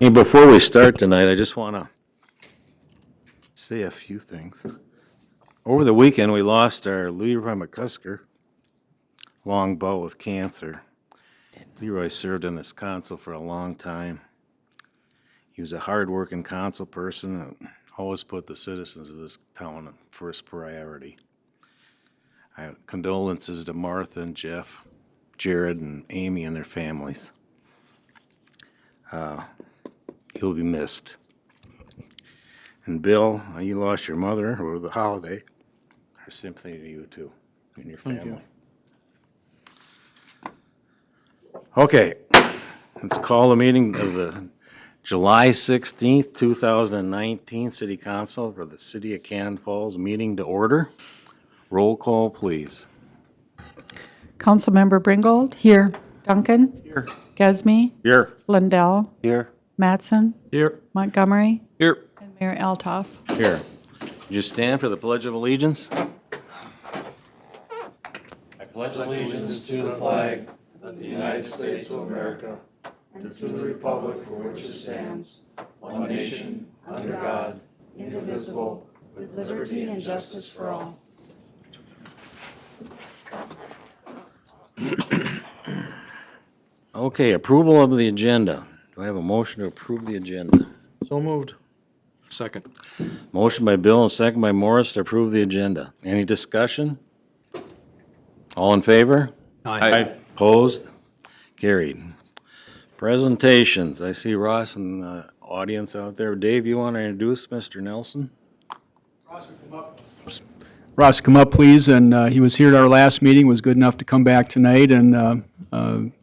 Hey, before we start tonight, I just want to say a few things. Over the weekend, we lost our Leroy McCusker, longbow with cancer. Leroy served in this council for a long time. He was a hard-working council person and always put the citizens of this town first priority. Condolences to Martha and Jeff, Jared and Amy and their families. He'll be missed. And Bill, you lost your mother over the holiday. Our sympathy to you too, and your family. Okay, let's call the meeting of the July 16th, 2019 City Council for the City of Cannon Falls meeting to order. Roll call, please. Councilmember Bringold? Here. Duncan? Here. Gesme? Here. Lindell? Here. Mattson? Here. Montgomery? Here. And Mayor Altoff. Here. Would you stand for the Pledge of Allegiance? I pledge allegiance to the flag of the United States of America and to the republic for which it stands, one nation, under God, indivisible, with liberty and justice for all. Okay, approval of the agenda. Do I have a motion to approve the agenda? So moved. Second. Motion by Bill and second by Morris to approve the agenda. Any discussion? All in favor? Aye. Opposed? Carried. Presentations. I see Ross in the audience out there. Dave, you want to introduce Mr. Nelson? Ross, come up, please, and he was here at our last meeting, was good enough to come back tonight and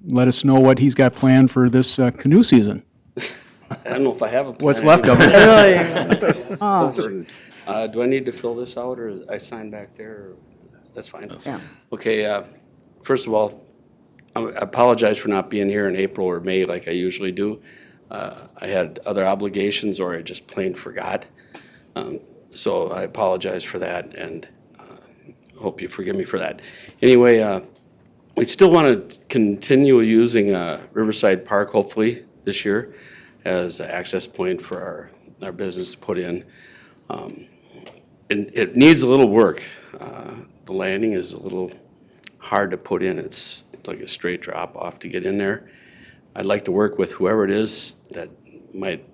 let us know what he's got planned for this canoe season. I don't know if I have a plan. What's left of it. Do I need to fill this out, or is I sign back there? Or- That's fine. Yeah. Okay, first of all, I apologize for not being here in April or May like I usually do. I had other obligations, or I just plain forgot. So I apologize for that, and hope you forgive me for that. Anyway, we still want to continue using Riverside Park, hopefully, this year as an access point for our business to put in. And it needs a little work. The landing is a little hard to put in. It's like a straight drop off to get in there. I'd like to work with whoever it is that might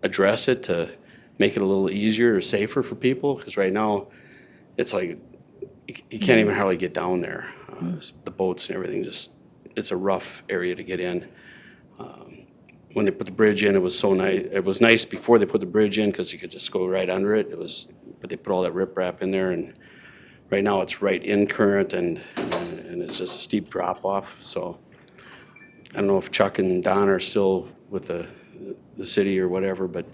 address it to make it a little easier or safer for people, because right now it's like you can't even hardly get down there. The boats and everything, just it's a rough area to get in. When they put the bridge in, it was so nice. It was nice before they put the bridge in because you could just go right under it. But they put all that riprap in there, and right now it's right in current, and it's just a steep drop off. So I don't know if Chuck and Don are still with the city or whatever, but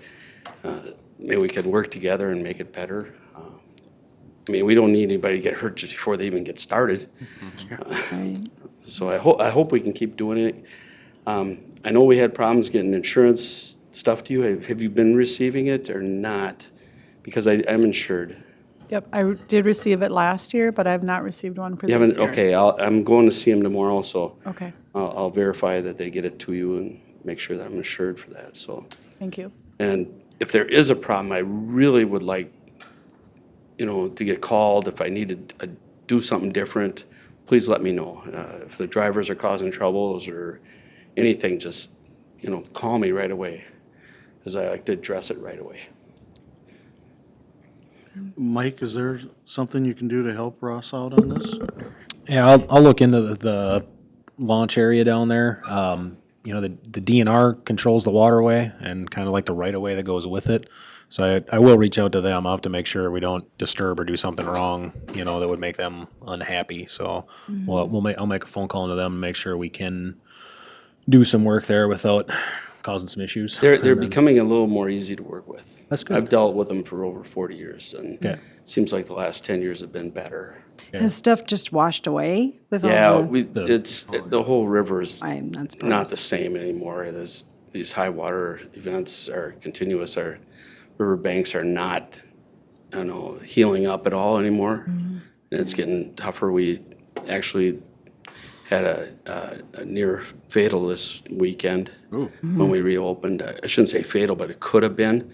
maybe we could work together and make it better. I mean, we don't need anybody to get hurt just before they even get started. So I hope we can keep doing it. I know we had problems getting insurance stuff to you. Have you been receiving it or not? Because I'm insured. Yep, I did receive it last year, but I've not received one for You this haven't? year. Okay, I'm going to see him tomorrow, so Okay, I'll verify that they get it to you and make sure that I'm insured for that. So, thank you. and if there is a problem, I really would like, to get called if I need to do something different. Please let me know. If the drivers are causing troubles or anything, just call me right away, because I like to address it right away. Mike, is there something you can do to help Ross out on this? Yeah, I'll look into the launch area down there. The DNR controls the waterway and kind of like the right of way that goes with it. So I will reach out to them. I'll have to make sure we don't disturb or do something wrong, that would make them unhappy. So I'll make a phone call to them and make sure we can do some work there without causing some issues. They're becoming a little more easy to work with. That's good. I've dealt with them for over 40 years, and Okay. it seems like the last 10 years have been better. Has stuff just washed away with Yeah, all the? the whole river's I'm not surprised. not the same anymore. These high water events are continuous. Our riverbanks are not, healing up at all anymore. And it's getting tougher. We actually had a near fatal this weekend when we reopened. I shouldn't say fatal, but it could have been.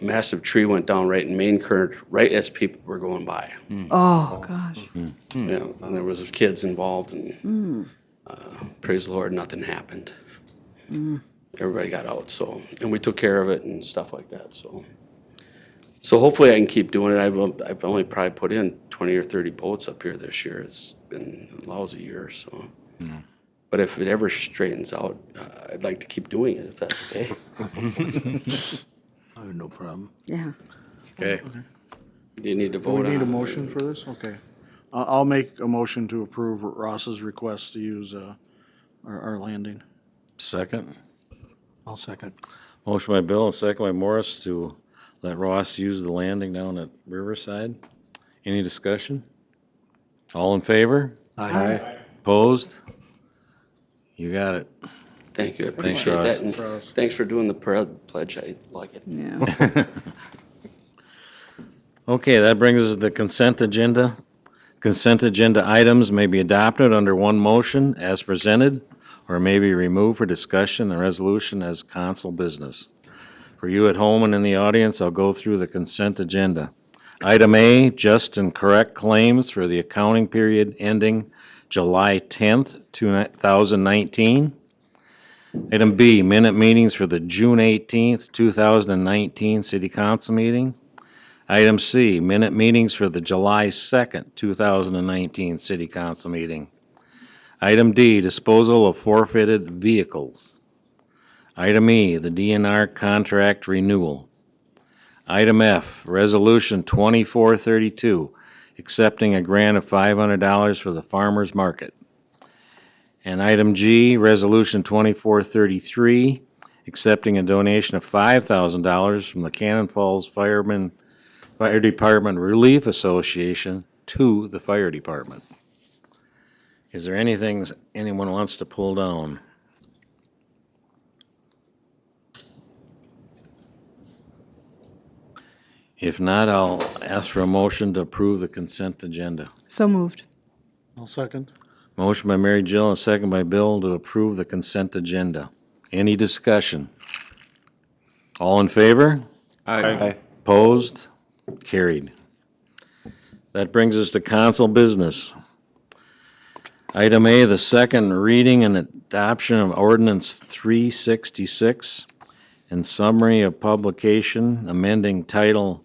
Massive tree went down right in main current, right as people were going by. Oh, gosh. You know, and there was kids involved, and praise the Lord, nothing happened. Everybody got out, so, and we took care of it and stuff like that, so. So hopefully I can keep doing it. I've only probably put in 20 or 30 boats up here this year. It's been a lousy year, so. But if it ever straightens out, I'd like to keep doing it, if that's okay. I have no problem. Yeah. Okay. Do you need to Do vote on we it? need a motion for this? Okay. I'll make a motion to approve Ross's request to use our landing. Second. I'll second. Motion by Bill and second by Morris to let Ross use the landing down at Riverside. Any discussion? All in favor? Aye. Opposed? You got it. Thank you, I Thanks, appreciate Ross. that. And Ross. thanks for doing the pledge, I like it. Yeah. Okay, that brings us to the consent agenda. Consent agenda items may be adopted under one motion as presented, or may be removed for discussion and resolution as council business. For you at home and in the audience, I'll go through the consent agenda. Item A, just and correct claims for the accounting period ending July 10th, 2019. Item B, minute meetings for the June 18th, 2019 City Council meeting. Item C, minute meetings for the July 2nd, 2019 City Council meeting. Item D, disposal of forfeited vehicles. Item E, the DNR contract renewal. Item F, Resolution 2432, accepting a grant of $500 for the farmer's market. And item G, Resolution 2433, accepting a donation of $5,000 from the Cannon Falls Fire Department Relief Association to the fire department. Is there anything anyone wants to pull down? If not, I'll ask for a motion to approve the consent agenda. So moved. I'll second. Motion by Mary Jill and second by Bill to approve the consent agenda. Any discussion? All in favor? Aye. Opposed? Carried. That brings us to council business. Item A, the second reading and adoption of ordinance 366 and summary of publication amending Title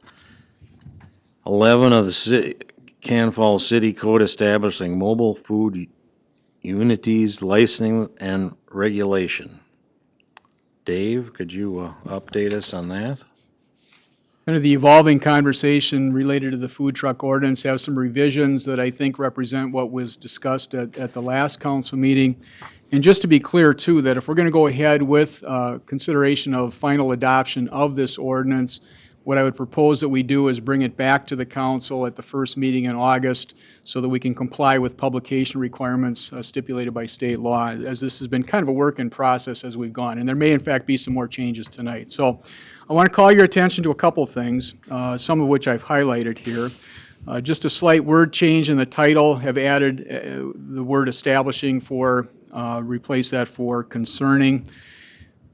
11 of the Cannon Falls City Code establishing mobile food unities licensing and regulation. Dave, could you update us on that? Kind of the evolving conversation related to the food truck ordinance have some revisions that I think represent what was discussed at the last council meeting. And just to be clear, too, that if we're going to go ahead with consideration of final adoption of this ordinance, what I would propose that we do is bring it back to the council at the first meeting in August so that we can comply with publication requirements stipulated by state law, as this has been kind of a work in process as we've gone. And there may, in fact, be some more changes tonight. So I want to call your attention to a couple things, some of which I've highlighted here. Just a slight word change in the title, have added the word establishing for, replace that for concerning.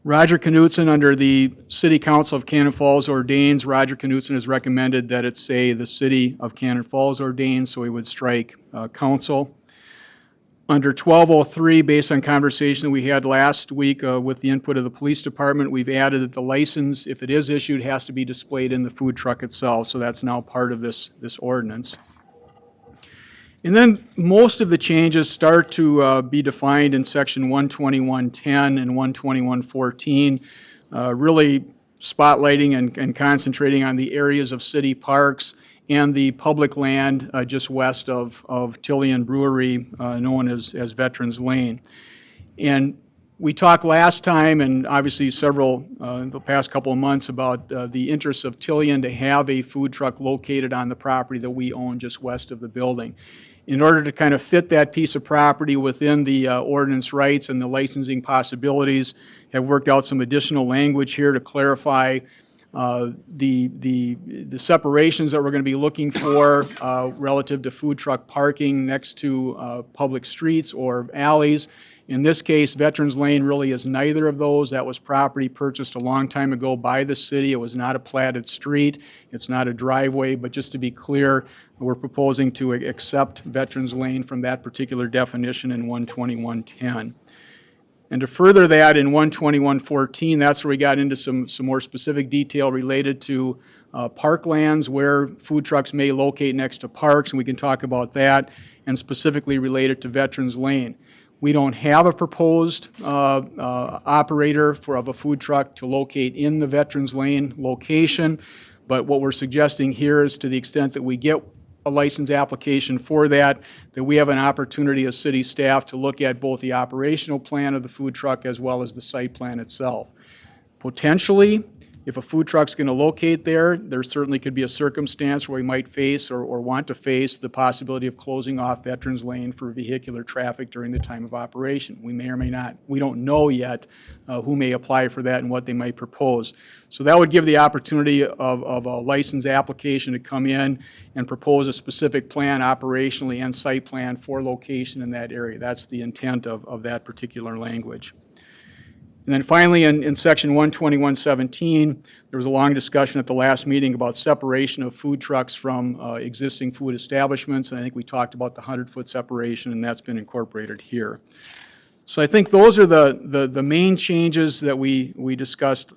Roger Knutson, under the City Council of Cannon Falls ordains, Roger Knutson has recommended that it say the City of Cannon Falls ordains, so he would strike council. Under 1203, based on conversation that we had last week with the input of the police department, we've added that the license, if it is issued, has to be displayed in the food truck itself, so that's now part of this ordinance. And then most of the changes start to be defined in section 12110 and 12114, really spotlighting and concentrating on the areas of city parks and the public land just west of Tillian Brewery, known as Veterans Lane. And we talked last time, and obviously several, the past couple of months, about the interest of Tillian to have a food truck located on the property that we own just west of the building. In order to kind of fit that piece of property within the ordinance rights and the licensing possibilities, have worked out some additional language here to clarify The separations that we're going to be looking for relative to food truck parking next to public streets or alleys. In this case, Veterans Lane really is neither of those. That was property purchased a long time ago by the city. It was not a platted street. It's not a driveway, but just to be clear, we're proposing to accept Veterans Lane from that particular definition in 12110. And to further that, in 12114, that's where we got into some more specific detail related to parklands, where food trucks may locate next to parks, and we can talk about that, and specifically related to Veterans Lane. We don't have a proposed operator of a food truck to locate in the Veterans Lane location, but what we're suggesting here is, to the extent that we get a license application for that we have an opportunity as city staff to look at both the operational plan of the food truck as well as the site plan itself. Potentially, if a food truck's going to locate there certainly could be a circumstance where we might face or want to face the possibility of closing off Veterans Lane for vehicular traffic during the time of operation. We may or may not. We don't know yet who may apply for that and what they might propose. So that would give the opportunity of a license application to come in and propose a specific plan operationally and site plan for location in that area. That's the intent of that particular language. And then finally, in section 12117, there was a long discussion at the last meeting about separation of food trucks from existing food establishments, and I think we talked about the 100-foot separation, and that's been incorporated here. So I think those are the main changes that we discussed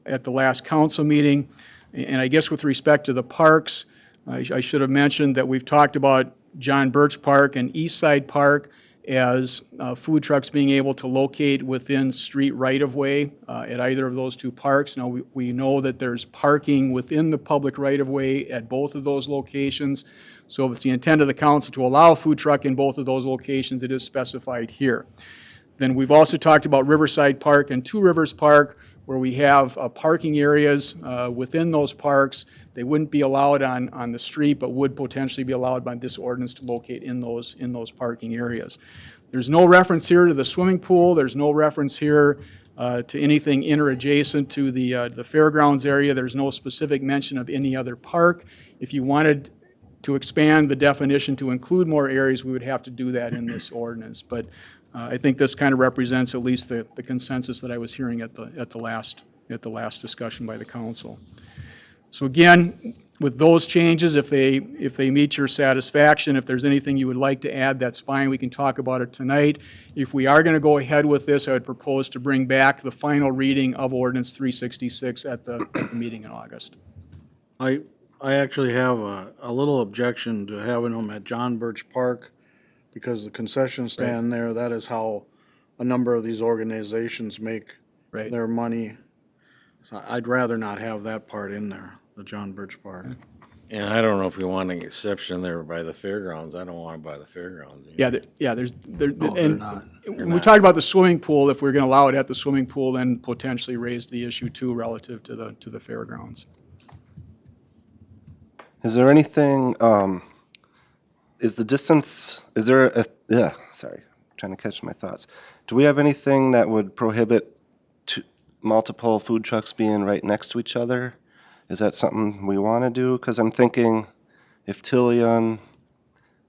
at the last council meeting. And I guess with respect to the parks, I should have mentioned that we've talked about John Birch Park and East Side Park as food trucks being able to locate within street right-of-way at either of those two parks. Now, we know that there's parking within the public right-of-way at both of those locations. So if it's the intent of the council to allow a food truck in both of those locations, it is specified here. Then we've also talked about Riverside Park and Two Rivers Park, where we have parking areas within those parks. They wouldn't be allowed on the street, but would potentially be allowed by this ordinance to locate in those parking areas. There's no reference here to the swimming pool. There's no reference here to anything interadjacent to the fairgrounds area. There's no specific mention of any other park. If you wanted to expand the definition to include more areas, we would have to do that in this ordinance. But I think this kind of represents at least the consensus that I was hearing at the last discussion by the council. So again, with those changes, if they meet your satisfaction, if there's anything you would like to add, that's fine. We can talk about it tonight. If we are going to go ahead with this, I would propose to bring back the final reading of Ordinance 366 at the meeting in August. I actually have a little objection to having them at John Birch Park, because the concession stand there, that is how a number of these organizations make Right. their money. So I'd rather not have that part in there, the John Birch Park. And I don't know if we want an exception there by the fairgrounds. I don't want it by the fairgrounds. There's and when we talked about the swimming pool, if we're going to allow it at the swimming pool, then potentially raise the issue too relative to the fairgrounds. Is there anything, is the distance, is there sorry, trying to catch my thoughts. Do we have anything that would prohibit multiple food trucks being right next to each other? Is that something we want to do? Because I'm thinking if Tillion,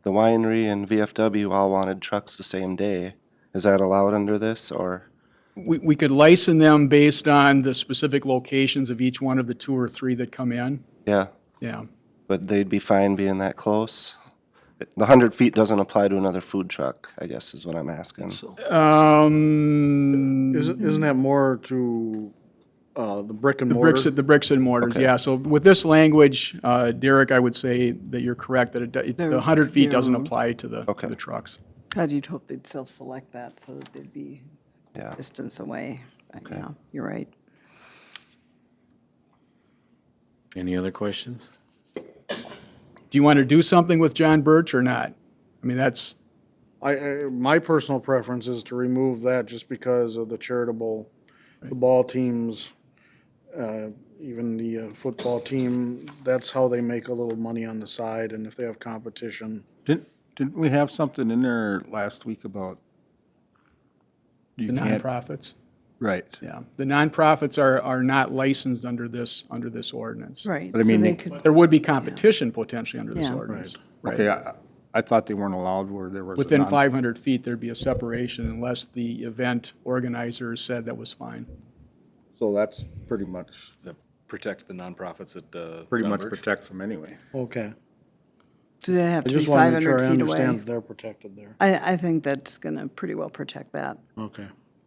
the winery, and VFW all wanted trucks the same day, is that allowed under this, or? We could license them based on the specific locations of each one of the two or three that come in. Yeah, Yeah. but they'd be fine being that close? The 100 feet doesn't apply to another food truck, I guess is what I'm asking. Isn't that more to the brick and mortar? The bricks and mortars, Okay. yeah. So with this language, Derek, I would say that you're correct, that the 100 feet doesn't apply to the trucks. God, you'd hope they'd self-select that so that they'd be Yeah. distance away. But yeah, you're right. Any other questions? Do you want to do something with John Birch or not? I mean, that's, My personal preference is to remove that just because of the charitable, the ball teams, even the football team, that's how they make a little money on the side, and if they have competition. Didn't we have something in there last week about the you can't, nonprofits. Right. Yeah, the nonprofits are not licensed under this ordinance. Right. But I so mean, they they- could, There would be competition potentially under this Yeah. ordinance. Okay, I thought they weren't allowed where there was. a Within non- 500 feet, there'd be a separation unless the event organizers said that was fine. So that's pretty much, That protects the nonprofits at pretty John much Birch. protects them anyway. Okay. do they have I to be just want to make sure 500 I feet understand away? that they're protected there. I think that's going to pretty well protect that. Okay.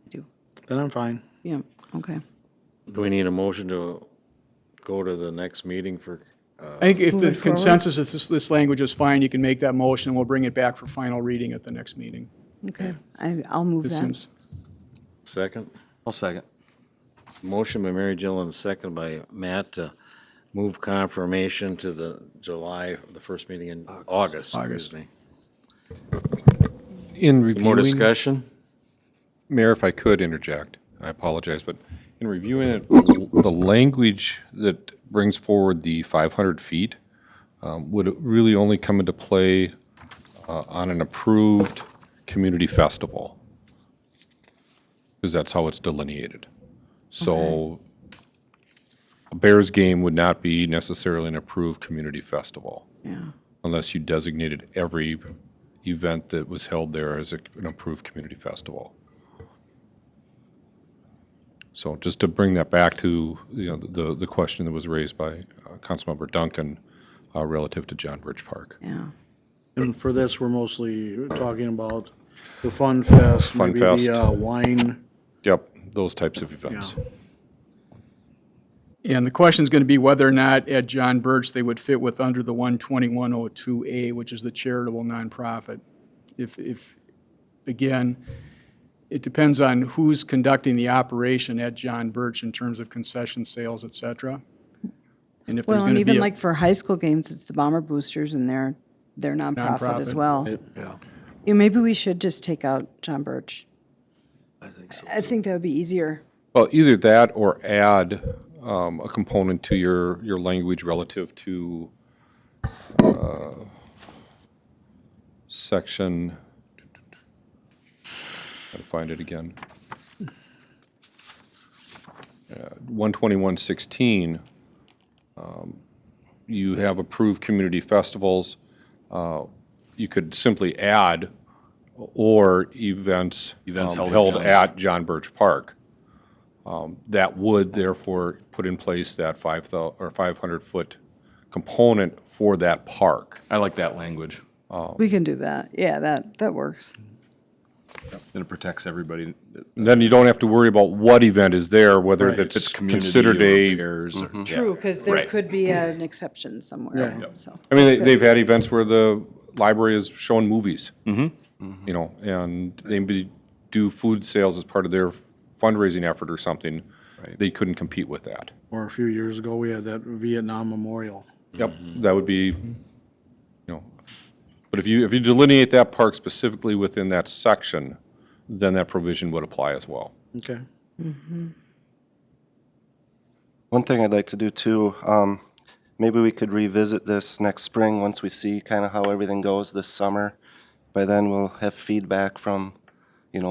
do. Then I'm fine. Yeah, okay. Do we need a motion to go to the next meeting for, I think if Move the it forward. consensus is this language is fine, you can make that motion, we'll bring it back for final reading at the next meeting. Okay, I'll move This that. seems- second? I'll second. Motion by Mary Jill and a second by Matt to move confirmation to the the first meeting in August, excuse me. In Any more reviewing, discussion? Mayor, if I could interject, I apologize, but in reviewing it, the language that brings forward the 500 feet would really only come into play on an approved community festival, because that's how it's delineated. So a Bears game would not be necessarily an approved community festival. Yeah. Unless you designated every event that was held there as an approved community festival. So just to bring that back to, the question that was raised by Councilmember Duncan relative to John Birch Park. Yeah. And for this, we're mostly talking about the Fun Fest, Fun maybe Fest. the wine. Yep, those types of events. And the question's going to be whether or not at John Birch they would fit with under the 12102A, which is the charitable nonprofit. If, again, it depends on who's conducting the operation at John Birch in terms of concession sales, et cetera. And if there's Well, going and to be even a like for high school games, it's the Bomber Boosters and they're nonprofit as Nonprofit. well. Yeah. Yeah, maybe we should just take out John Birch. I think so. I think that would be easier. Well, either that or add a component to your language relative to section, gotta find it again. 12116, you have approved community festivals. You could simply add or events Events held at held John at John Birch Park. That would therefore put in place that 500-foot component for that park. I like that language. We can do that. Yeah, that works. And it protects everybody. And then you don't have to worry about what event is there, whether Right. that's It's community considered or a, bears or- True, because there Right. could be an exception somewhere, so. I mean, they've had events where the library is showing movies. And they may do food sales as part of their fundraising effort or something. They couldn't compete with that. Or a few years ago, we had that Vietnam Memorial. Yep, that would be, but if you delineate that park specifically within that section, then that provision would apply as well. Okay. One thing I'd like to do too, maybe we could revisit this next spring once we see kind of how everything goes this summer. By then, we'll have feedback from,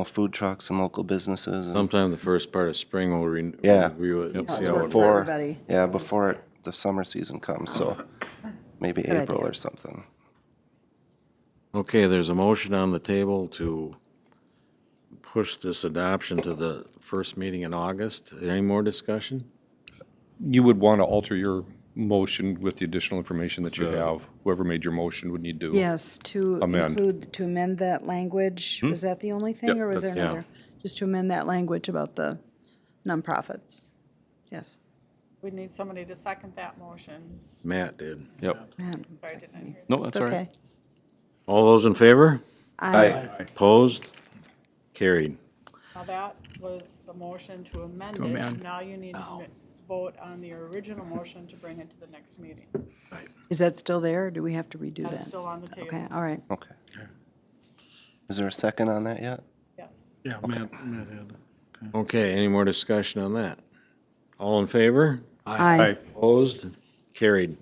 food trucks and local businesses. And Sometime the first part of spring we'll Yeah. review it and How see it's how worked it. for before, everybody. yeah, before the summer season comes, so maybe April idea. or something. Okay, there's a motion on the table to push this adoption to the first meeting in August. Any more discussion? You would want to alter your motion with the additional information that you have. Whoever made your motion would need to. Yes, to Amend. include, to amend that language. Was that the only thing, Yep, or was there that's- yeah. another? Just to amend that language about the nonprofits. Yes. We need somebody to second that motion. Matt did. Yep. Man, Sorry, didn't I hear? No, that's it's all right. okay. All those in favor? Aye. Opposed? Carried. Now, that was the motion to amend To it. amend. Now you need to vote on the original motion to bring it to the next meeting. Is that still there, or do we have to redo That's that? still on the table. Okay, all right. Okay. Is there a second on that yet? Yes. Yeah, Matt had. Okay, any more discussion on that? All in favor? Aye. Opposed? Carried.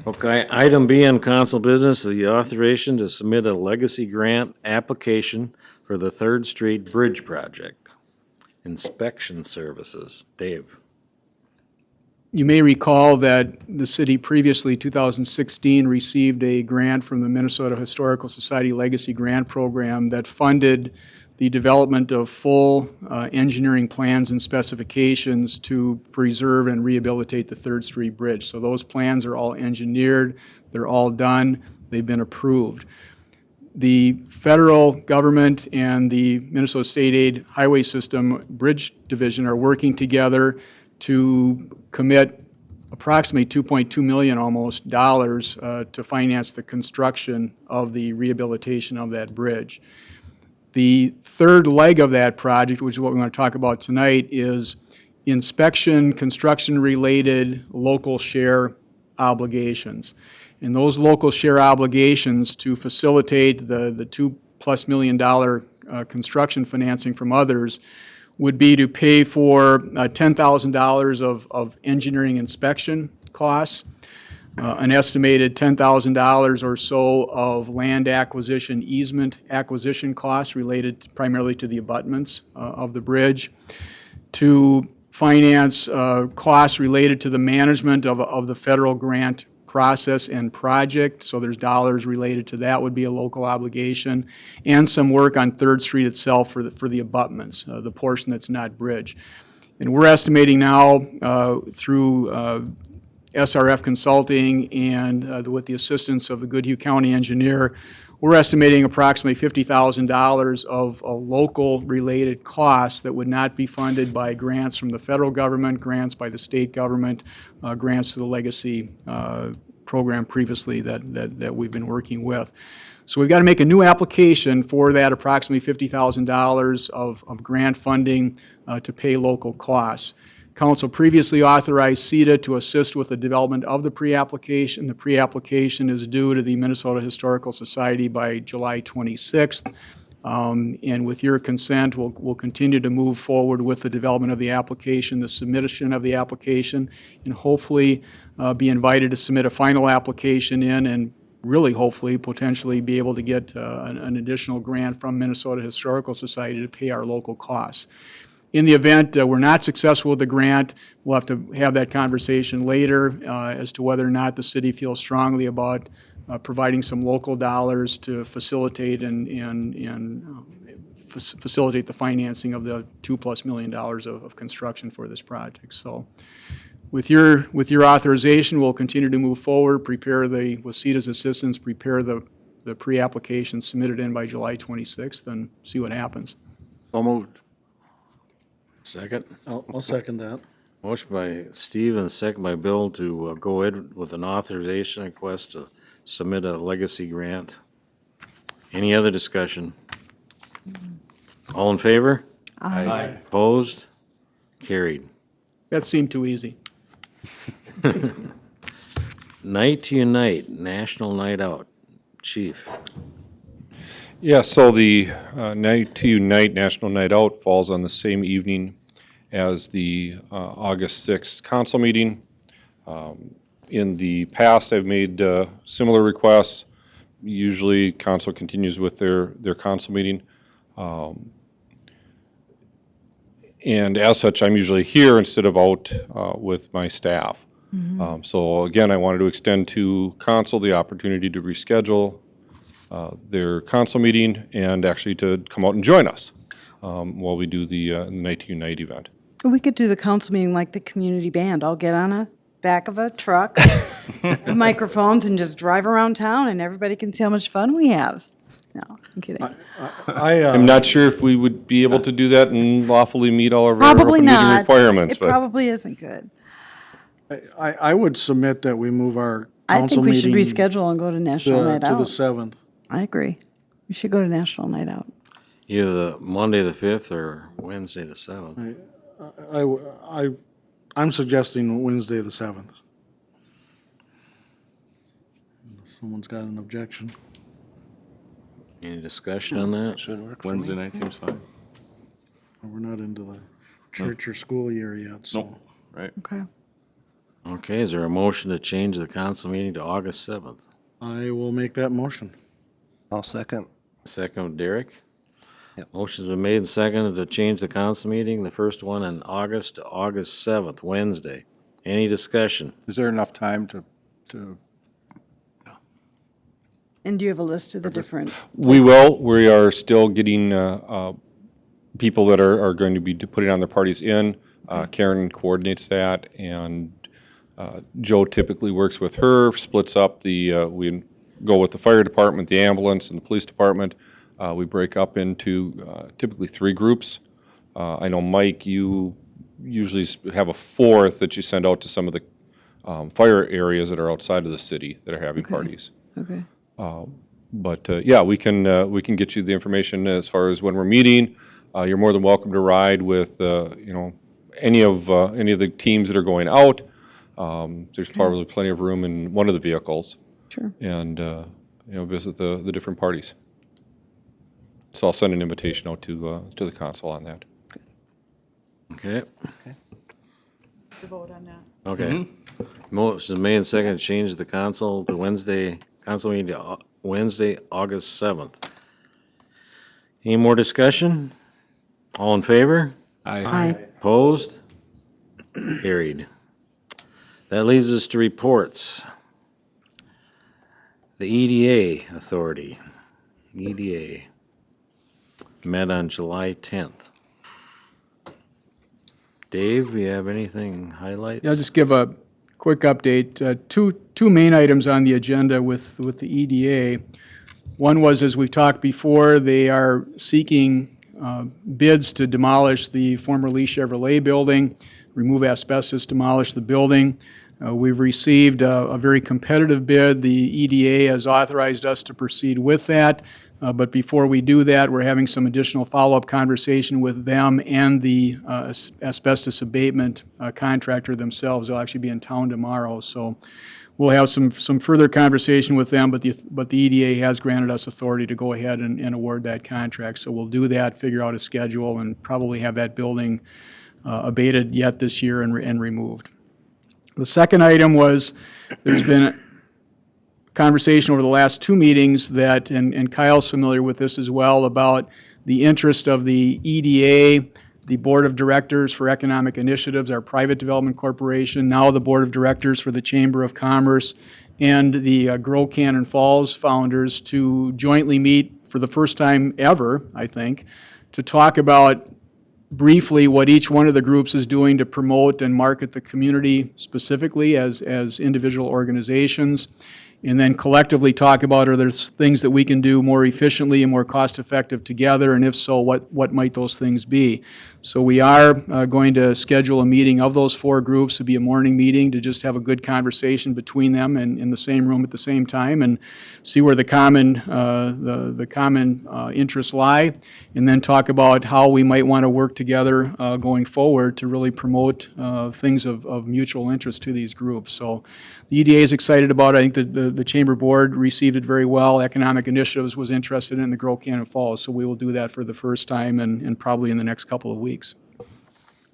Okay, item B on council business, the authorization to submit a legacy grant application for the Third Street Bridge project. inspection services. Dave? You may recall that the city previously, 2016, received a grant from the Minnesota Historical Society Legacy Grant Program that funded the development of full engineering plans and specifications to preserve and rehabilitate the Third Street Bridge. So those plans are all engineered, they're all done, they've been approved. The federal government and the Minnesota State Aid Highway System Bridge Division are working together to commit approximately $2.2 million almost dollars to finance the construction of the rehabilitation of that bridge. The third leg of that project, which is what we want to talk about tonight, is inspection, construction-related local share obligations. And those local share obligations to facilitate the $2+ million construction financing from others would be to pay for $10,000 of engineering inspection costs, an estimated $10,000 or so of land acquisition easement acquisition costs related primarily to the abutments of the bridge, to finance costs related to the management of the federal grant process and project, so there's dollars related to that, would be a local obligation, and some work on Third Street itself for the abutments, the portion that's not bridge. And we're estimating now through SRF Consulting and with the assistance of the Goodhue County engineer, we're estimating approximately $50,000 of local related costs that would not be funded by grants from the federal government, grants by the state government, grants to the legacy program previously that we've been working with. So we've got to make a new application for that approximately $50,000 of grant funding to pay local costs. Council previously authorized CETA to assist with the development of the pre-application. The pre-application is due to the Minnesota Historical Society by July 26th. And with your consent, we'll continue to move forward with the development of the application, the submission of the application, and hopefully be invited to submit a final application in, and really hopefully potentially be able to get an additional grant from Minnesota Historical Society to pay our local costs. In the event we're not successful with the grant, we'll have to have that conversation later as to whether or not the city feels strongly about providing some local dollars to facilitate facilitate the financing of the $2+ million of construction for this project. So with your authorization, we'll continue to move forward, with CETA's assistance, prepare the pre-application, submit it in by July 26th, and see what happens. So moved. Second? I'll second that. Motion by Steve and second by Bill to go ahead with an authorization request to submit a legacy grant. Any other discussion? All in favor? Aye. Opposed? Carried. That seemed too easy. Night to Unite, National Night Out. Chief? Yeah, so the Night to Unite National Night Out falls on the same evening as the August 6th council meeting. In the past, I've made similar requests. Usually, council continues with their council meeting. And as such, I'm usually here instead of out with my staff. So again, I wanted to extend to council the opportunity to reschedule their council meeting and actually to come out and join us while we do the Night to Unite event. We could do the council meeting like the community band. I'll get on a back of a truck, with microphones, and just drive around town, and everybody can see how much fun we have. No, I'm kidding. I'm not sure if we would be able to do that and lawfully meet all of our Probably open meeting not. requirements. It But probably isn't good. I would submit that we move our I council think we should meeting reschedule and go to National Night to the Out. 7th. I agree. We should go to National Night Out. Either the Monday the 5th or Wednesday the 7th. I'm suggesting Wednesday the 7th. Unless someone's got an objection. Any discussion on that? Wednesday night seems fine. We're not into the church or school year yet, so. Right? Okay. Okay, is there a motion to change the council meeting to August 7th? I will make that motion. I'll second. Second, Derek. Motion's been made and seconded to change the council meeting, the first one in August to August 7th, Wednesday. Any discussion? Is there enough time to, And do you have a list of the different? We will. We are still getting people that are going to be putting on their parties in. Karen coordinates that, and Joe typically works with her, splits up we go with the fire department, the ambulance, and the police department. We break up into typically 3 groups. I know, Mike, you usually have a 4th that you send out to some of the fire areas that are outside of the city that are having parties. Okay. But yeah, we can get you the information as far as when we're meeting. You're more than welcome to ride with any of the teams that are going out. There's probably plenty of room in one of the vehicles. Sure. And visit the different parties. So I'll send an invitation out to the council on that. Okay, To vote on that. okay. Motion made and seconded to change the council meeting to Wednesday, August 7th. Any more discussion? All in favor? Aye. Opposed? Carried. That leads us to reports. The EDA Authority, EDA, met on July 10th. Dave, you have anything highlights? Yeah, I'll just give a quick update. Two main items on the agenda with the EDA. One was, as we've talked before, they are seeking bids to demolish the former Lee Chevrolet building, remove asbestos, demolish the building. We've received a very competitive bid. The EDA has authorized us to proceed with that. But before we do that, we're having some additional follow-up conversation with them and the asbestos abatement contractor themselves. They'll actually be in town tomorrow. So we'll have some further conversation with them, but the EDA has granted us authority to go ahead and award that contract. So we'll do that, figure out a schedule, and probably have that building abated yet this year and removed. The second item was, there's been a conversation over the last 2 meetings that, and Kyle's familiar with this as well, about the interest of the EDA, the Board of Directors for Economic Initiatives, our private development corporation, now the Board of Directors for the Chamber of Commerce, and the Grow Cannon Falls founders to jointly meet for the first time ever, I think, to talk about briefly what each one of the groups is doing to promote and market the community specifically as individual organizations, and then collectively talk about, are there things that we can do more efficiently and more cost-effective together, and if so, what might those things be? So we are going to schedule a meeting of those 4 groups. It'll be a morning meeting to just have a good conversation between them and in the same room at the same time, and see where the common interests lie, and then talk about how we might want to work together going forward to really promote things of mutual interest to these groups. So the EDA is excited about it. I think the Chamber Board received it very well. Economic Initiatives was interested in the Grow Cannon Falls, so we will do that for the first time and probably in the next couple of weeks.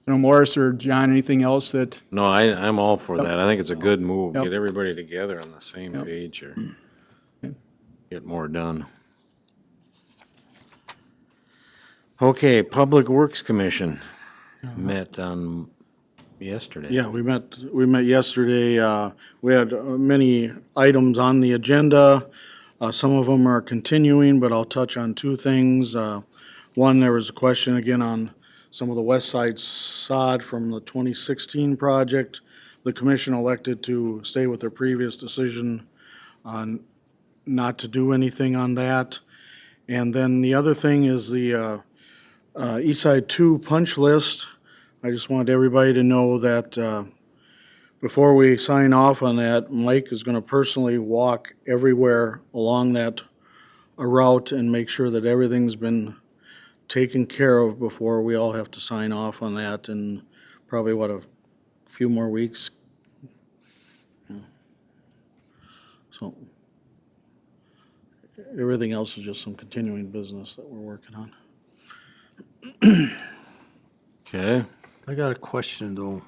Morris or John, anything else that? No, I'm all for that. I think it's a good move. Yep. Get everybody together on the same Yep. page or get more done. Okay, Public Works Commission met on yesterday. Yeah, we met yesterday. We had many items on the agenda. Some of them are continuing, but I'll touch on 2 things. One, there was a question again on some of the west side sod from the 2016 project. The commission elected to stay with their previous decision on not to do anything on that. And then the other thing is the East Side 2 punch list. I just wanted everybody to know that before we sign off on that, Mike is going to personally walk everywhere along that route and make sure that everything's been taken care of before we all have to sign off on that in probably, a few more weeks. Yeah. So everything else is just some continuing business that we're working on. Okay, I got a question though.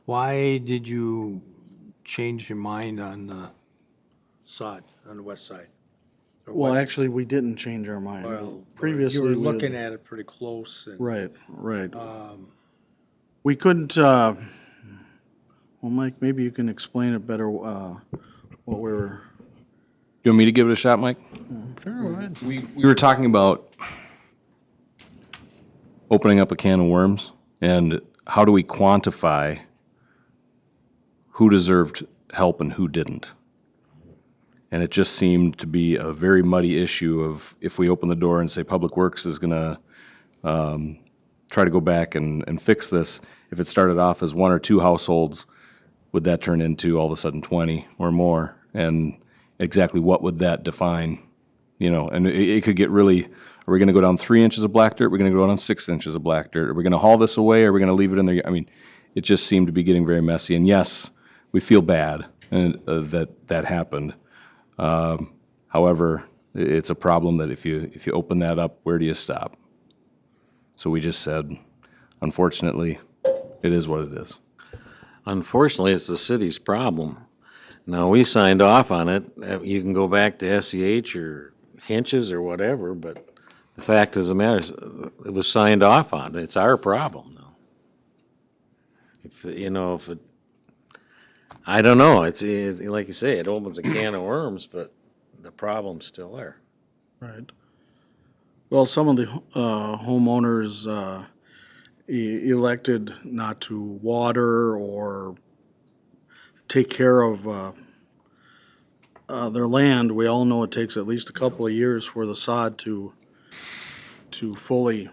Why did you change your mind on sod on the west side? Or Well, what? actually, we didn't change our mind. Well, Previously, you were we had- looking at it pretty close and. Right, right. Um, We couldn't, well, Mike, maybe you can explain it better, what we were, You want me to give it a shot, Mike? Sure, go ahead. We were talking about opening up a can of worms and how do we quantify who deserved help and who didn't. And it just seemed to be a very muddy issue of if we open the door and say Public Works is gonna try to go back and fix this, if it started off as 1 or 2 households, would that turn into all of a sudden 20 or more? And exactly what would that define? You know, and it could get really, are we gonna go down 3 inches of black dirt? Are we gonna go down 6 inches of black dirt? Are we gonna haul this away? Are we gonna leave it in there? I mean, it just seemed to be getting very messy. And yes, we feel bad that happened. However, it's a problem that if you open that up, where do you stop? So we just said, unfortunately, it is what it is. Unfortunately, it's the city's problem. Now, we signed off on it. You can go back to SEH or Hinches or whatever, but the fact of the matter is, it was signed off on. It's our problem now. If it, I don't know, it's like you say, it opens a can of worms, but the problem's still there. right. Well, some of the homeowners elected not to water or take care of their land. We all know it takes at least a couple of years for the sod to fully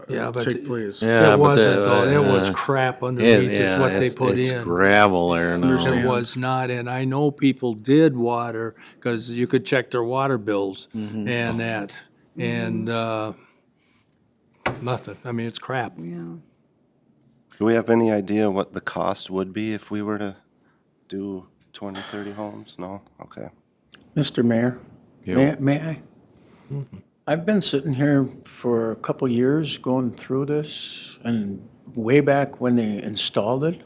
Yeah, but take place. Yeah, it but wasn't though. It uh, was crap underneath is yeah, what they it's- put it's in. gravel there now. It was not, and I know people did water, because you could check their water bills and that, and, nothing. I mean, it's crap. Yeah. Do we have any idea what the cost would be if we were to do 20, 30 homes? No? Okay. Mr. Mayor, may I? I've been sitting here for a couple years going through this, and way back when they installed it,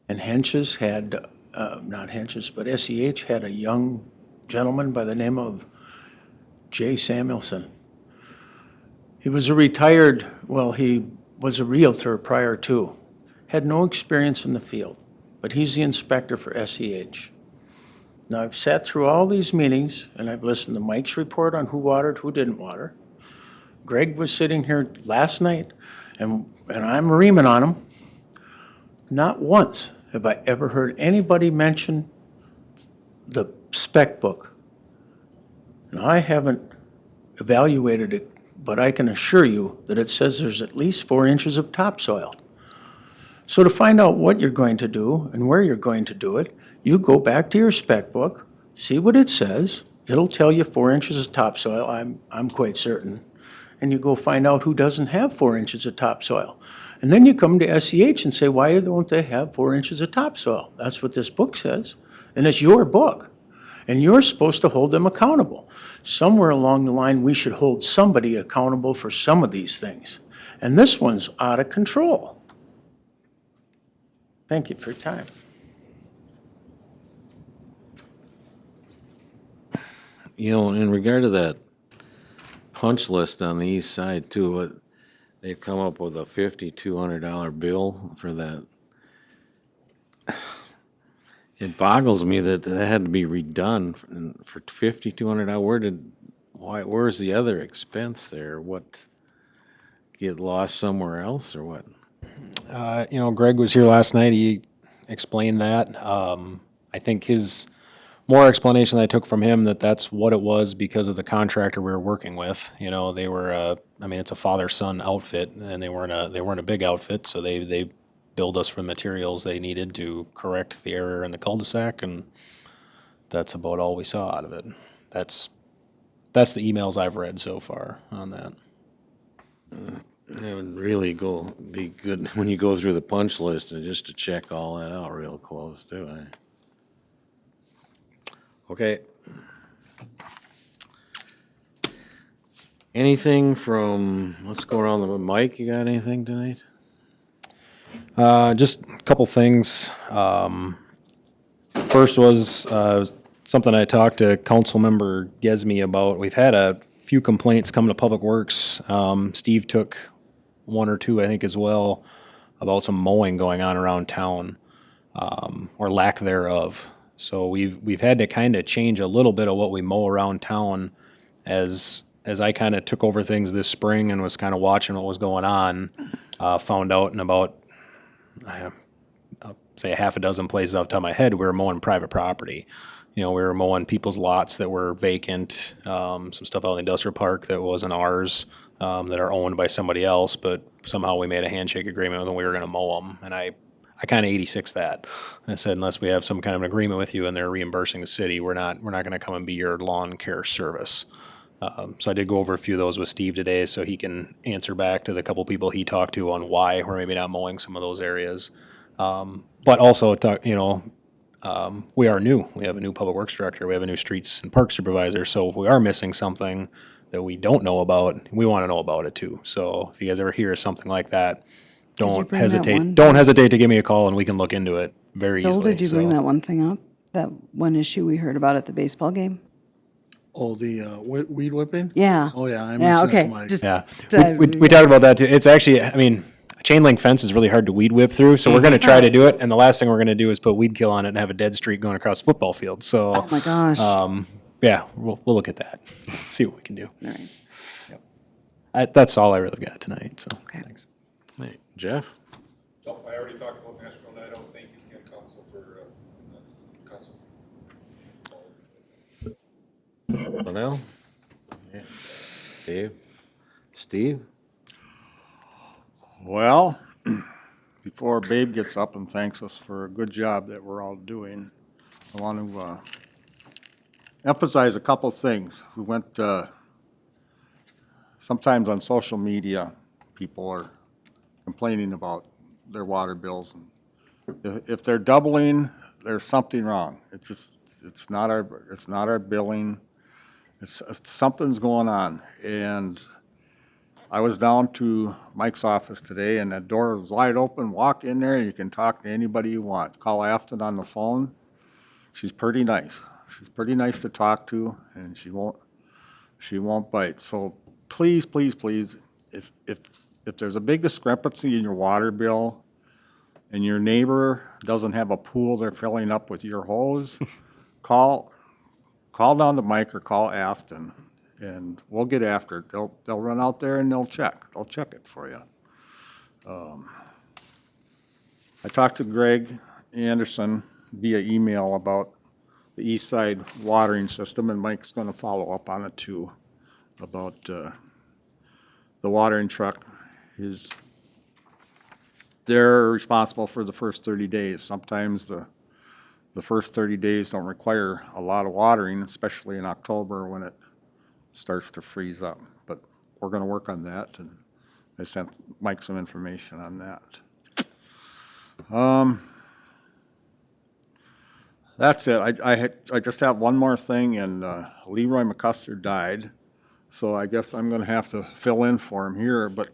and Henches had, not Henches, but SEH had a young gentleman by the name of Jay Samuelson. He was a retired, well, he was a realtor prior to, had no experience in the field, but he's the inspector for SEH. Now, I've sat through all these meetings, and I've listened to Mike's report on who watered, who didn't water. Greg was sitting here last night, and I'm reaming on him. Not once have I ever heard anybody mention the spec book. And I haven't evaluated it, but I can assure you that it says there's at least 4 inches of topsoil. So to find out what you're going to do and where you're going to do it, you go back to your spec book, see what it says. It'll tell you 4 inches of topsoil, I'm quite certain. And you go find out who doesn't have 4 inches of topsoil. And then you come to SEH and say, why don't they have 4 inches of topsoil? That's what this book says. And it's your book. And you're supposed to hold them accountable. Somewhere along the line, we should hold somebody accountable for some of these things. And this one's out of control. Thank you for your time. In regard to that punch list on the east side too, they've come up with a $5,200 bill for that. It boggles me that that had to be redone for $5,200. Where's the other expense there? What, get lost somewhere else or what? Greg was here last night. He explained that. I think his more explanation I took from him that's what it was because of the contractor we were working with. They were, it's a father-son outfit, and they weren't a big outfit, so they billed us for materials they needed to correct the error in the cul-de-sac, and that's about all we saw out of it. That's the emails I've read so far on that. It would really be good when you go through the punch list and just to check all that out real close too. Okay. Anything from, let's go around the, Mike, you got anything tonight? Just a couple things. First was something I talked to Councilmember Gesme about. We've had a few complaints come to Public Works. Steve took one or two, I think, as well, about some mowing going on around town, or lack thereof. So we've had to kind of change a little bit of what we mow around town as I kind of took over things this spring and was kind of watching what was going on. Found out in about, I'll say a half a dozen places off the top of my head, we were mowing private property. You know, we were mowing people's lots that were vacant, some stuff out in the industrial park that wasn't ours, that are owned by somebody else, but somehow we made a handshake agreement with them, we were gonna mow them, and I kind of 86 that. I said, unless we have some kind of an agreement with you and they're reimbursing the city, we're not gonna come and be your lawn care service. So I did go over a few of those with Steve today, so he can answer back to the couple people he talked to on why we're maybe not mowing some of those areas. But also, we are new. We have a new public works director. We have a new streets and park supervisor. So if we are missing something that we don't know about, we want to know about it too. So if you guys ever hear something like that, don't bring that hesitate. one? Don't hesitate to give me a call and we can look into it very Bill, easily. did you bring So- that one thing up? That one issue we heard about at the baseball game? Oh, the weed whipping? Yeah. Oh, yeah. I Yeah, mentioned it to okay. Mike. Just, Yeah, we talked about that too. It's actually, I mean, a chain link fence is really hard to weed whip through, so we're gonna try to do it, and the last thing we're gonna do is put weed kill on it and have a dead streak going across the football field, so. oh my gosh. Yeah, we'll look at that, see what we can do. All right. That's all I really got tonight, so, Okay. thanks. Hey, Jeff? I already talked about Nashville night out. Thank you again, council, for, council. Linnell? Dave? Steve? Well, before Babe gets up and thanks us for a good job that we're all doing, I want to emphasize a couple things. We went, sometimes on social media, people are complaining about their water bills. And if they're doubling, there's something wrong. It's not our billing. It's something's going on. And I was down to Mike's office today, and that door is wide open. Walk in there, you can talk to anybody you want. Call Afton on the phone. She's pretty nice. She's pretty nice to talk to, and she won't bite. So please, please, please, if there's a big discrepancy in your water bill, and your neighbor doesn't have a pool they're filling up with your hose, call down to Mike or call Afton, and we'll get after it. They'll run out there and they'll check it for you. I talked to Greg Anderson via email about the east side watering system, and Mike's gonna follow up on it too, about the watering truck. They're responsible for the first 30 days. Sometimes the first 30 days don't require a lot of watering, especially in October when it starts to freeze up. But we're gonna work on that, and I sent Mike some information on that. That's it. I just have one more thing, and Leroy McCusker died, so I guess I'm gonna have to fill in for him here, but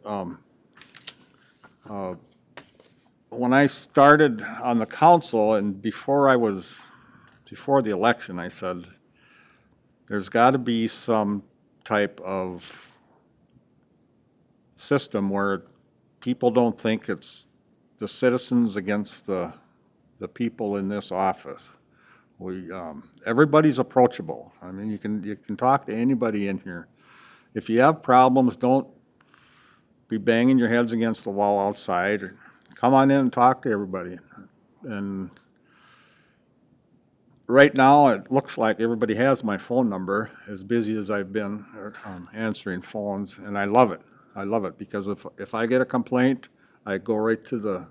when I started on the council and before the election, I said, there's gotta be some type of system where people don't think it's the citizens against the people in this office. Everybody's approachable. I mean, you can talk to anybody in here. If you have problems, don't be banging your heads against the wall outside. Come on in and talk to everybody. And right now, it looks like everybody has my phone number, as busy as I've been answering phones, and I love it. I love it, because if I get a complaint, I go right to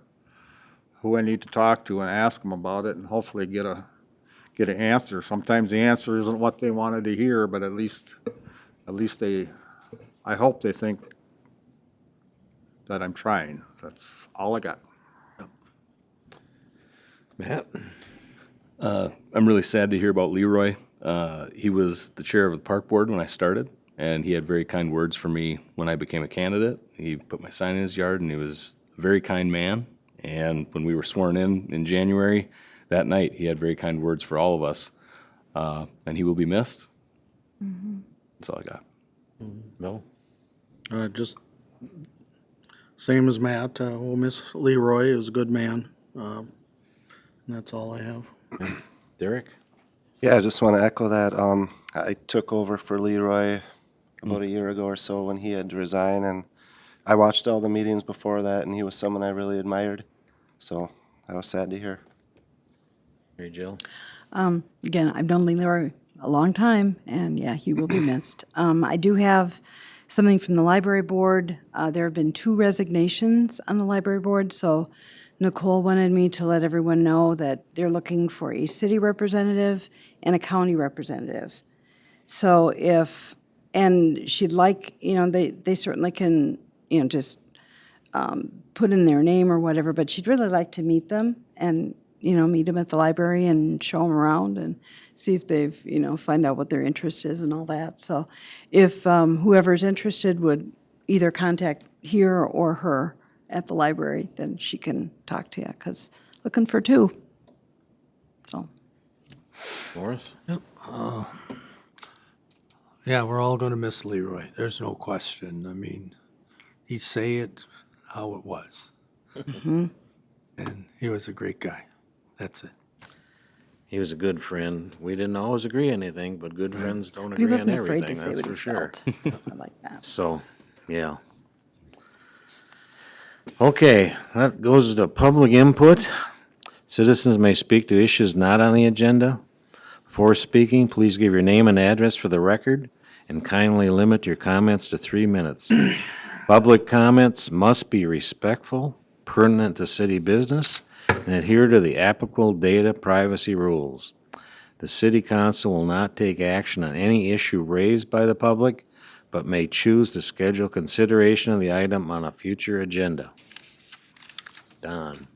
who I need to talk to and ask them about it, and hopefully get an answer. Sometimes the answer isn't what they wanted to hear, but at least I hope they think that I'm trying. That's all I got. Matt? I'm really sad to hear about Leroy. He was the chair of the park board when I started, and he had very kind words for me when I became a candidate. He put my sign in his yard, and he was a very kind man. And when we were sworn in January, that night, he had very kind words for all of us. and he will be missed. That's all I got. No? Just same as Matt, we'll miss Leroy, he was a good man. And that's all I have. Derek? Yeah, I just want to echo that. I took over for Leroy about a year ago or so when he had to resign, and I watched all the meetings before that, and he was someone I really admired. So I was sad to hear. Mary Jill? Again, I've known Leroy a long time, and yeah, he will be missed. I do have something from the library board. There have been 2 resignations on the library board, so Nicole wanted me to let everyone know that they're looking for a city representative and a county representative. So and she'd like, they certainly can, just put in their name or whatever, but she'd really like to meet them and, meet them at the library and show them around and see if they've, find out what their interest is and all that. So if whoever's interested would either contact here or her at the library, then she can talk to you, because looking for 2. So. Morris? Yeah, we're all gonna miss Leroy. There's no question. I mean, he'd say it how it was. And he was a great guy. That's it. He was a good friend. We didn't always agree on anything, but good friends don't He agree on wasn't afraid everything, to say that's what for he sure. felt. I like that. So, yeah. Okay, that goes to public input. Citizens may speak to issues not on the agenda. Before speaking, please give your name and address for the record, and kindly limit your comments to 3 minutes. Public comments must be respectful, pertinent to city business, and adhere to the applicable data privacy rules. The city council will not take action on any issue raised by the public, but may choose to schedule consideration of the item on a future agenda. Don.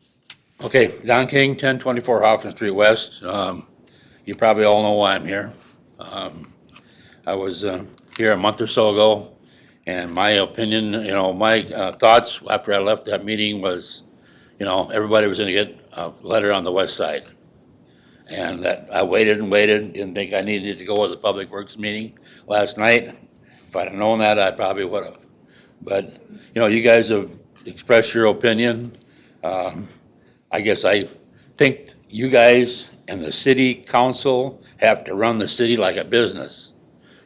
Okay, Don King, 1024 Hoffman Street West. You probably all know why I'm here. I was here a month or so ago, and my opinion, my thoughts after I left that meeting was, everybody was going to get a letter on the west side. And that I waited and waited, didn't think I needed to go to the Public Works meeting last night. If I'd have known that, I probably would have. But, you guys have expressed your opinion. I guess I think you guys and the city council have to run the city like a business.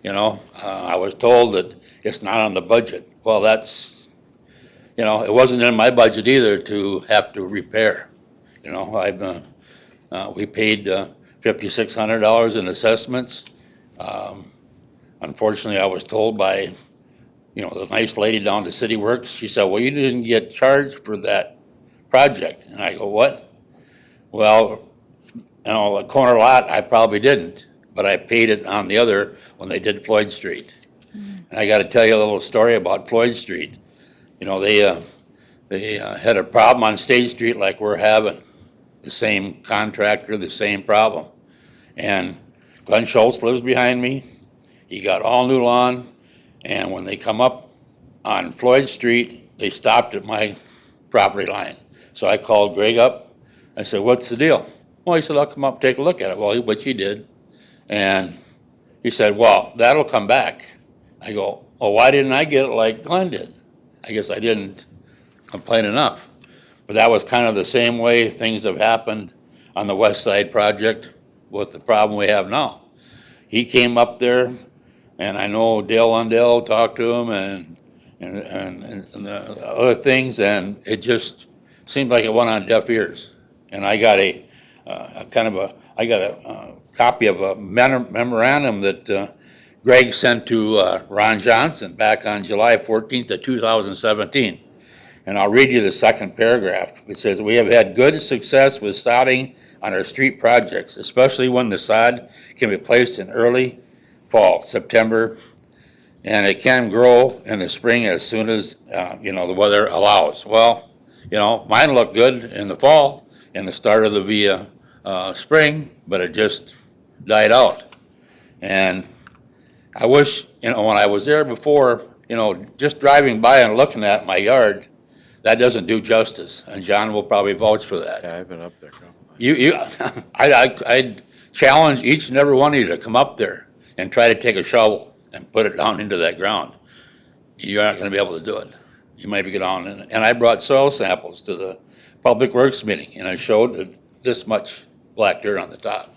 I was told that it's not on the budget. Well, that's, it wasn't in my budget either to have to repair. We paid $5,600 in assessments. Unfortunately, I was told by, the nice lady down to City Works, she said, well, you didn't get charged for that project. And I go, what? Well, the corner lot, I probably didn't, but I paid it on the other when they did Floyd Street. And I got to tell you a little story about Floyd Street. They had a problem on State Street like we're having. The same contractor, the same problem. And Glenn Schultz lives behind me. He got all new lawn, and when they come up on Floyd Street, they stopped at my property line. So I called Greg up. I said, what's the deal? Well, he said, I'll come up, take a look at it. Well, which he did. And he said, well, that'll come back. I go, well, why didn't I get it like Glenn did? I guess I didn't complain enough. But that was kind of the same way things have happened on the West Side project with the problem we have now. He came up there, and I know Dale Lundell talked to him and the other things, and it just seemed like it went on deaf ears. And I got a copy of a memorandum that Greg sent to Ron Johnson back on July 14th of 2017. And I'll read you the second paragraph. It says, we have had good success with sodding on our street projects, especially when the sod can be placed in early fall, September, and it can grow in the spring as soon as, the weather allows. Well, mine looked good in the fall and the start of the spring, but it just died out. And I wish, when I was there before, just driving by and looking at my yard, that doesn't do justice, and John will probably vouch for that. Yeah, I've been up there a couple times. I challenge each and every one of you to come up there and try to take a shovel and put it down into that ground. You're not gonna be able to do it. You might be down in it. And I brought soil samples to the Public Works meeting, and I showed that this much black dirt on the top.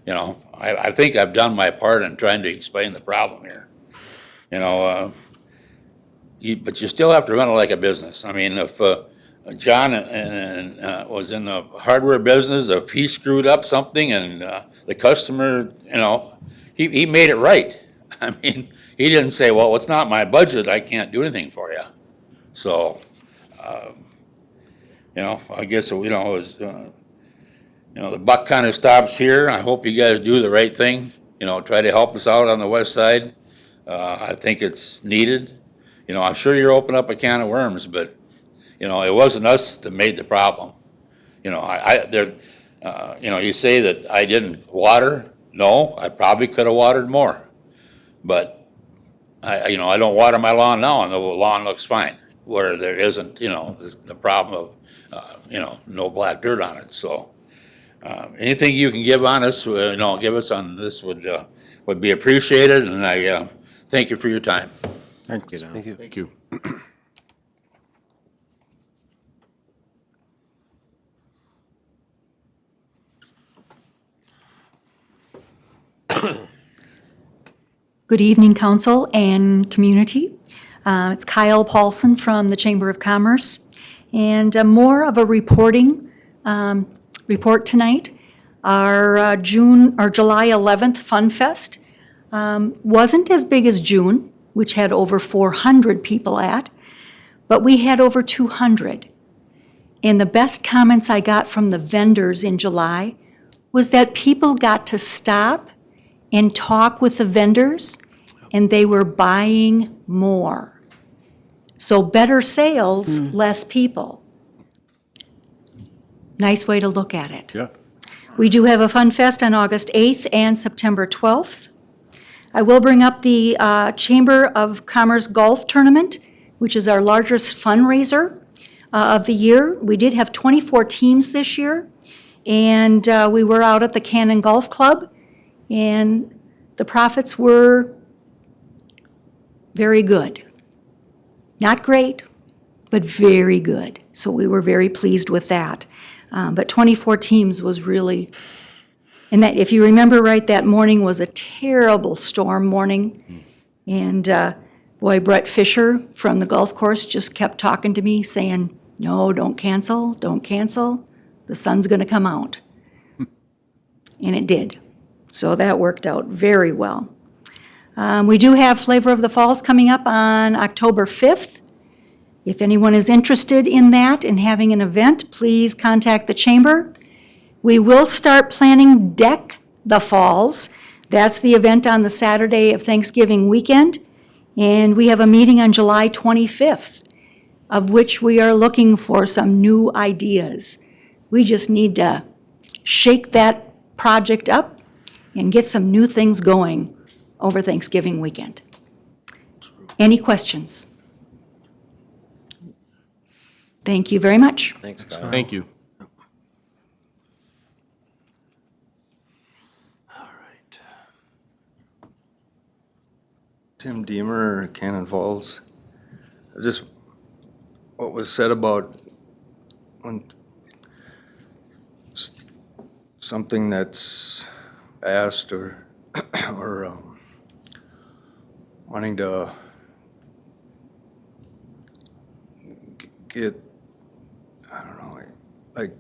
You know, I think I've done my part in trying to explain the problem here. You know, but you still have to run it like a business. I mean, if John was in the hardware business, if he screwed up something and the customer, you know, he made it right. I mean, he didn't say, well, it's not my budget, I can't do anything for you. So, you know, I guess, you know, it was, you know, the buck kind of stops here. I hope you guys do the right thing, you know, try to help us out on the west side. I think it's needed. You know, I'm sure you're opening up a can of worms, but, you know, it wasn't us that made the problem. You know, you know, you say that I didn't water. No, I probably could have watered more. But, you know, I don't water my lawn now, and the lawn looks fine, where there isn't, you know, the problem of, you know, no black dirt on it. So, anything you can give on us, you know, give us on this would be appreciated, and I thank you for your time. Thank you. Thank you. Good evening, council and community. It's Kyle Paulson from the Chamber of Commerce, and more of a reporting report tonight. Our July 11th Fun Fest wasn't as big as June, which had over 400 people at, but we had over 200. And the best comments I got from the vendors in July was that people got to stop and talk with the vendors, and they were buying more. So better sales, less people. Nice way to look at it. Yeah. We do have a Fun Fest on August 8th and September 12th. I will bring up the Chamber of Commerce Golf Tournament, which is our largest fundraiser of the year. We did have 24 teams this year, and we were out at the Cannon Golf Club, and the profits were very good. Not great, but very good. So we were very pleased with that. But 24 teams was really, and that, if you remember right, that morning was a terrible storm morning. And boy, Brett Fisher from the golf course just kept talking to me saying, no, don't cancel, don't cancel. The sun's gonna come out. And it did. So that worked out very well. We do have Flavor of the Falls coming up on October 5th. If anyone is interested in that and having an event, please contact the chamber. We will start planning Deck the Falls. That's the event on the Saturday of Thanksgiving weekend. And we have a meeting on July 25th, of which we are looking for some new ideas. We just need to shake that project up and get some new things going over Thanksgiving weekend. Any questions? Thank you very much. Thanks, Kyle. Thank you. Tim Deemer, Cannon Falls. Just what was said about when something that's asked or wanting to get, I don't know, like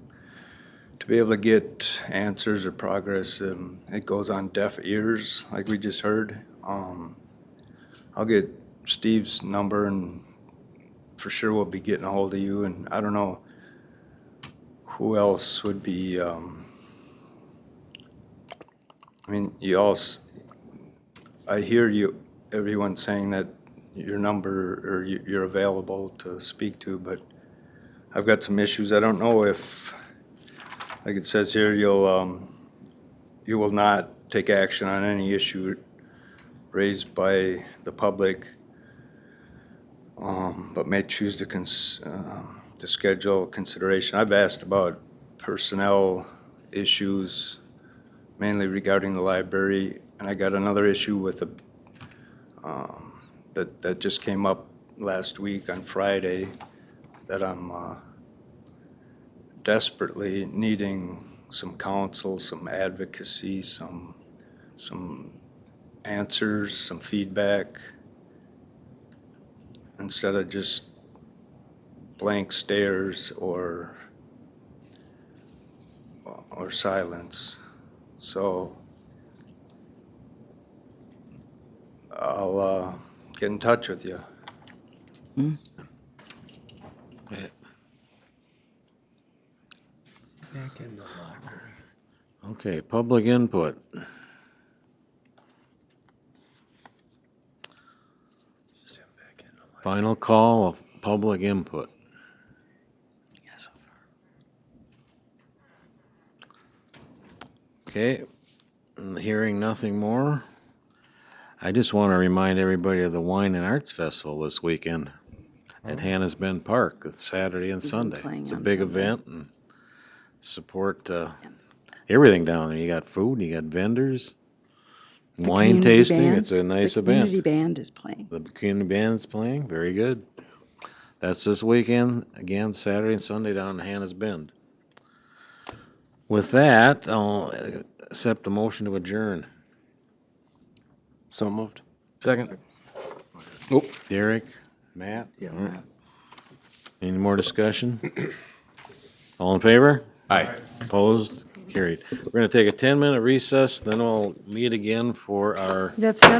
to be able to get answers or progress, it goes on deaf ears, like we just heard. I'll get Steve's number, and for sure we'll be getting a hold of you, and I don't know who else would be, I mean, I hear you, everyone saying that your number, or you're available to speak to, but I've got some issues. I don't know if, like it says here, you will not take action on any issue raised by the public, but may choose to schedule consideration. I've asked about personnel issues mainly regarding the library. And I got another issue with that just came up last week on Friday that I'm desperately needing some counsel, some advocacy, some answers, some feedback, instead of just blank stares or silence. So I'll get in touch with you. Back in the library. Okay, public input. Final call of public input. Okay, hearing nothing more. I just want to remind everybody of the Wine and Arts Festival this weekend at Hannah's Bend Park. It's Saturday and Sunday. playing It's a on big Sunday. event and support everything down there. You got food, you got vendors, wine Community tasting. band- It's a nice The event. community band is playing. The community band's playing, very good. That's this weekend, again, Saturday and Sunday down in Hannah's Bend. With that, I'll accept a motion to adjourn. So moved. Second. Oh, Derek, Matt? Yeah. Any more discussion? All in favor? Aye. Opposed? Carried. We're gonna take a 10-minute recess, then we'll meet again for our That's not